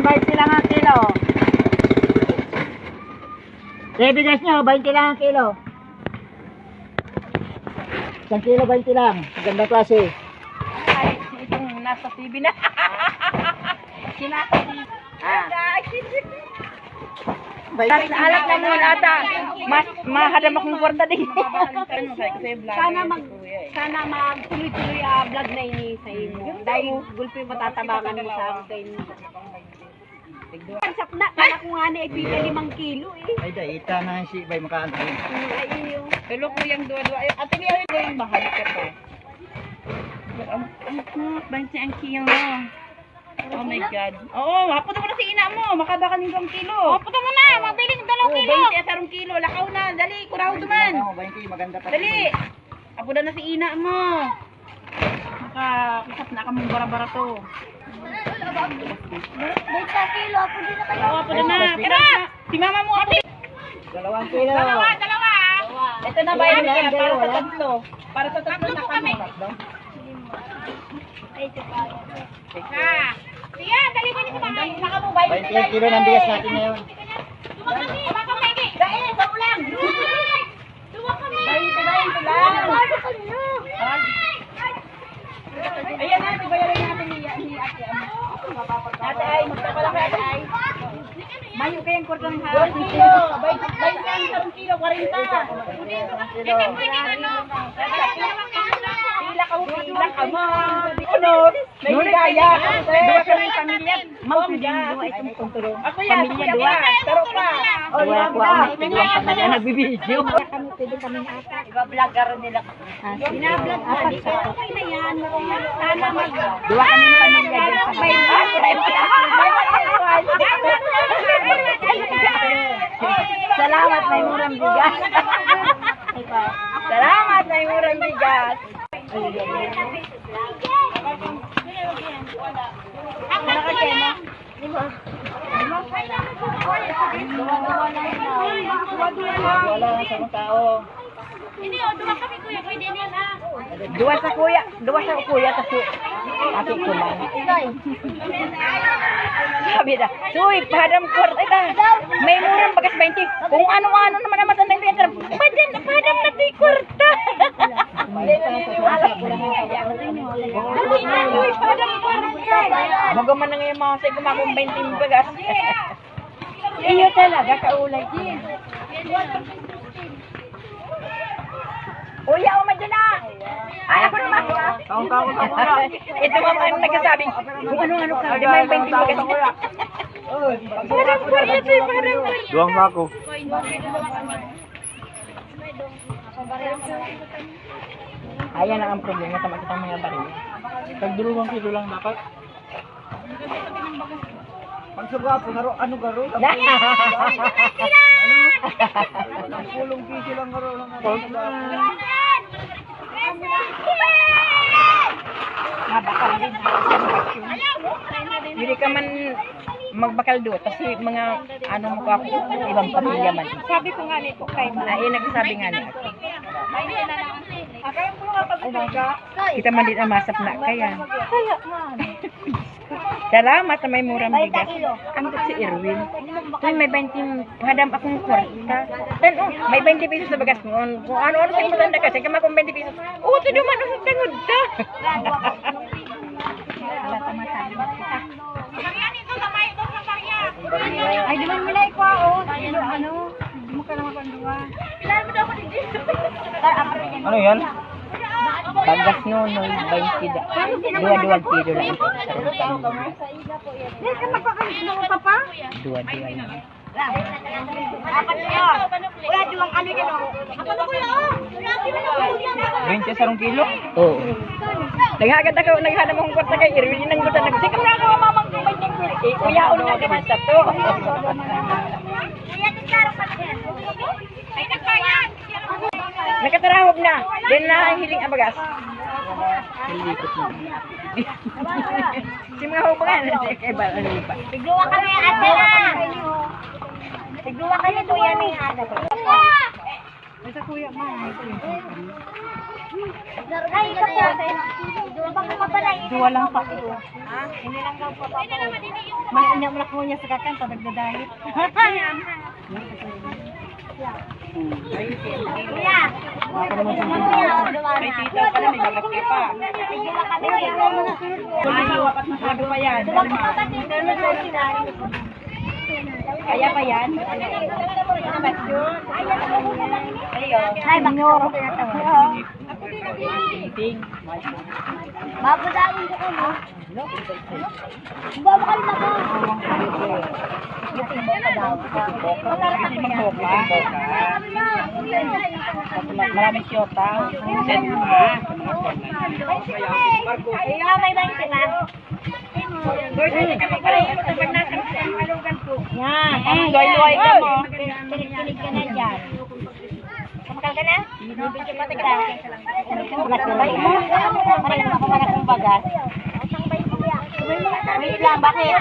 20 lang ang kilo. Bigas nyo, 20 lang ang kilo. 1 kilo, 20 lang. Ganda klase. Ay, itong nasa TV na. Sinasa TV. Alat na mo ata. Mahadam akong kwarta din. Sana magtuloy-tuloy vlog na ini sa imo. Dahil gulpi matatabangan mo sa akin. Sap na, kala ko nga na ipita 5 kilo eh. Ay, daita na si Bay makaanto. Ay, iyo. Hello ko yung dua-dua. Ate niya ko yung mahal ka to. Ang 20 ang kilo mo. Oh my God. Oo, haputo mo na si ina mo. Makabaka ng 2 kilo. Haputo mo na. Mabiling 2 kilo. 20 at 2 kilo. Lakaw na. Dali. Kuraw duman. 20, maganda pa. Dali. Haputo na si ina mo. Makakisap na kamong bara-bara to. 20 kilo, ako din na kayo. Oo, haputo na. Tara. Si mama mo. 2 kilo. Dalawa. Ito na ba yun? Para sa tatlo. Para sa tatlo na kami. Ay, pa. Siya, dali mo nito ba? Saka mo, 20 kilo ng bigas natin ngayon. Duwa kami. Dahil, sa ulang. Duwa kami. 20 lang. Ayan na, bayaran natin ni Ate. Ate Ay, magpapala ka Ate Ay. Mayo kayang kwarto ng hawak. 2 kilo. 20 ang 1 kilo, 40. Ito po yung ano. Pila ka mo. Ano? May higaya. Dua kami pamilya. Mamilya. Ako yan. Pamilya dua. Pero pa. Dua ko ang pamilya nagbibideo. Kami pwede kami ata. Vlogger nila. Binablog pa. Okay na yan. Sana mag... Dua kami ng pamilya din. Salamat, may murang bigas. Salamat, may murang bigas. Wala na sa mga tao. Hindi, duwa kami kuya. Pwede din ha. Dua sa kuya kasi ate ko lang. Sabi na, suy, padam kwarta ita. May murang bagas 20. Kung ano-ano naman ang matandang pinatara. Padam na di kwarta. Suy, padam kwarta. Magaman na ngayon mga say kumakong 20 bagas. Iyo talaga, kaulay. Uya, umadyan na! Ay, ako naman! Ito nga ang nagsasabi, kung ano-ano ka, di ba yung 20 bagas? Parang kuryente, parang kuryente. Duwang ako. Ayan lang ang problema sa makitang mga baril. Pag 2 kilo lang dapat. Pag sa gwapo, ano garo? Pulong piso lang garo. Mabakal din. Hindi ka man magbakal doon kasi mga ano mo ka ibang pamilya man. Sabi ko nga nito kay Ay, nagsasabi nga niya. Kita man din ang masap na kaya. Kaya man. Salamat na may murang bigas. Ang si Irwin. Ay, may 20, hadam akong kwarta. Then, may 20 pesos na bagas mo. Kung ano-ano sa'yo matanda kasi, kama kung 20 pesos. Ito naman ang tangod ka. Ay, di ba nila ikaw, ano? Hindi mo ka naman panduwa. Ano yan? Bagas nonoy, 20 da. 2 kilo lang. Hindi ka magpakalit mo ka pa? 2 lang. Apat yun. Kuya, duwang ano yan o. Apat na kuya o. 20 sa 1 kilo? Oo. Naghagad ako, naghadam akong kwarta kay Irwin. Nanggutan, nagsikam na ako, mamang kumay ng kuyaon na naman sa to. Kuya, tisarang pa siya. Ay, nagbayad. Nakatarahog na. Then na hiling ang bagas. Hilikot na. Si mga hubangan, kay Bala pa. Tigluwa kami ate na. Tigluwa kami kuya ni ate. Sa kuya, ma. Ay, ito po. Baka mabalay. Duwa lang pa ito. Ha? Hindi lang daw pa papa. Mainam lang ko niya sa kakan, padagdadahit. Kuya. May tita pa na, may babaske pa. Mayo, apat na sado pa yan. Kaya pa yan? Ay, manyoro. Ting. Babadawin ko mo. Babakal na ba? Kasi magboka. Maraming siyota. Set pa. Ay, may bang sila? Yan. Luay-luay ka mo. Kinig ka na dyan. Kamakal ka na? Bibigyan pa tigla. Parang ako wala kong bagas. Wait lang, bakit?